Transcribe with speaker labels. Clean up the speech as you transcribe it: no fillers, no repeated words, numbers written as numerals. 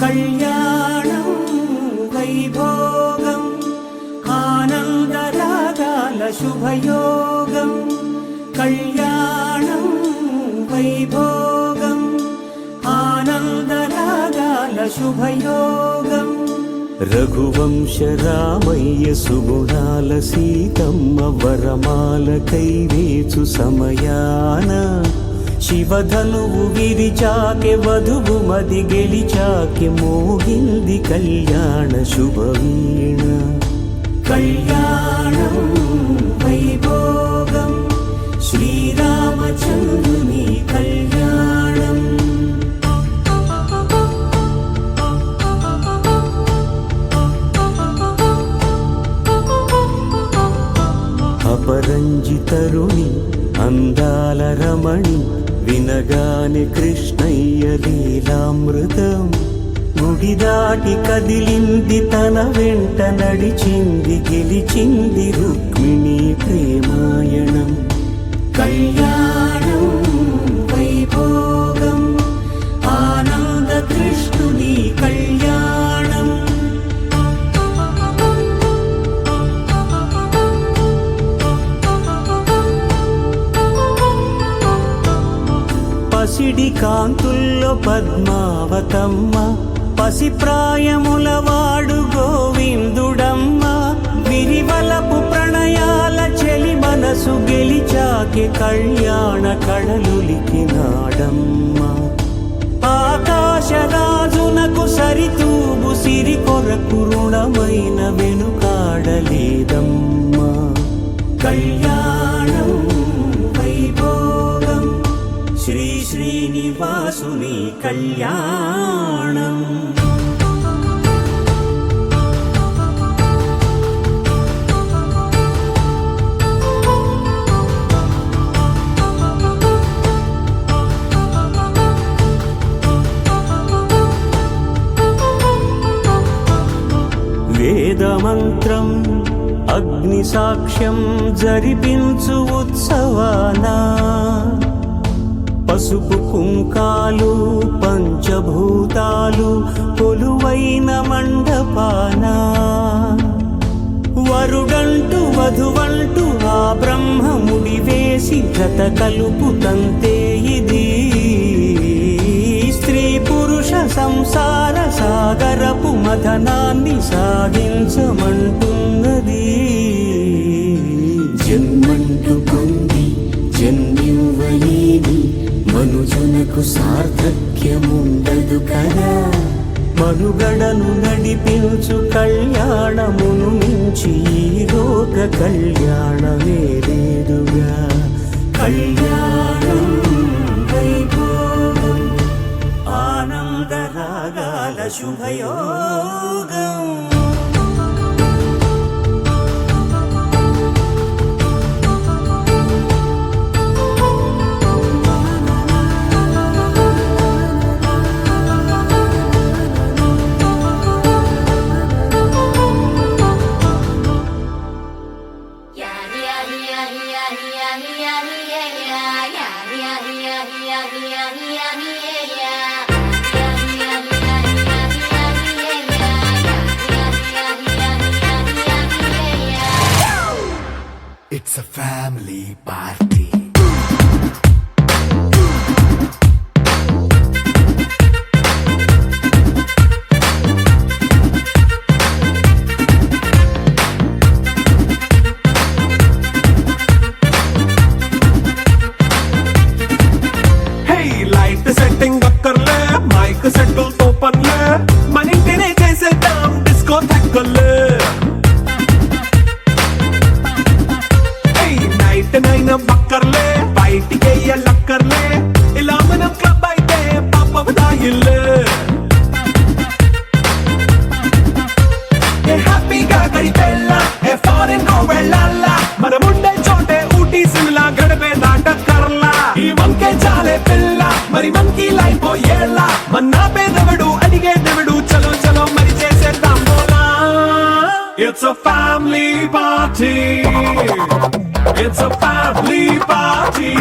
Speaker 1: కళ్యాణం వైభోగం ఆనందరాగాల శుభయోగం కళ్యాణం వైభోగం ఆనందరాగాల శుభయోగం రఘువంశ రామయ్య సుగుణాల సీతమ్మ వరమాల కైవేచు సమయాన శివధనువు విరిచాకె వధువు మది గెలిచాకె మోగింది కళ్యాణ శుభవీణ కళ్యాణం వైభోగం శ్రీరామచంద్రుని కళ్యాణం అపరంజితరుణి అందాల రమణి వినగానే కృష్ణయ్య లీలామృతం గుడి దాటి కదిలింది తన వెంట నడిచింది గెలిచింది రుక్మిణి ప్రేమాయణం కళ్యాణం వైభోగం ఆనంద కృష్ణుని కళ్యాణం పసిడి కాంతుల్లో పద్మావతమ్మ పసిప్రాయముల వాడు గోవిందుడమ్మ విరివలపు ప్రణయాల చెలి మనసు గెలిచాకె కళ్యాణ కళలులికినాడమ్మ ఆకాశరాజునకు సరితూబు సిరి కొరకు రుణమైన వెనుకాడలేదమ్మ కళ్యాణం వైభోగం శ్రీ శ్రీనివాసుని కళ్యాణం వేదమంత్రం అగ్ని సాక్ష్యం జరిపించు ఉత్సవానా పసుపు కుంకాలు పంచభూతాలు కొలువైన మండపాన వరుడంటూ వధువంటూ ఆ బ్రహ్మముడి వేసి జత కలుపుతంతే ఇది స్త్రీ పురుష సంసార సాగరపు మథనాన్ని సాగించమంటున్నది జన్మంటూ పొంది జన్మివ్వలేని మనుజునకు సార్థక్యముండదు కదా మనుగడను నడిపించు కళ్యాణమును మించి ఈ లోక కళ్యాణమే లేదుగా కళ్యాణం Vaibhogam ఆనందరాగాల శుభయోగం
Speaker 2: It's a family party.
Speaker 3: Hey, light setting akkarle, mic settle to panle, manintine chesedam disco thakkale. నైన బక్కర్లే బయటికి లక్కర్లే ఇలా మనం క్లబ్ అయితే పాపదాయిల్లే హ్యాపీగా గడిపెళ్ళ ఫారెన్ గో వెళ్ళాల మనముండే చోటే ఊటీ సిమ్లా గడిపే దాటక్కర్లా ఈ వంకే చాలే పిల్ల మరి మంకీ లైఫ్ ఏళ్ళ మన్నా పేదవడు అడిగేదెవడు చలో చలో మరి చేసేద్దాం బోలా It's a family party. It's a family party.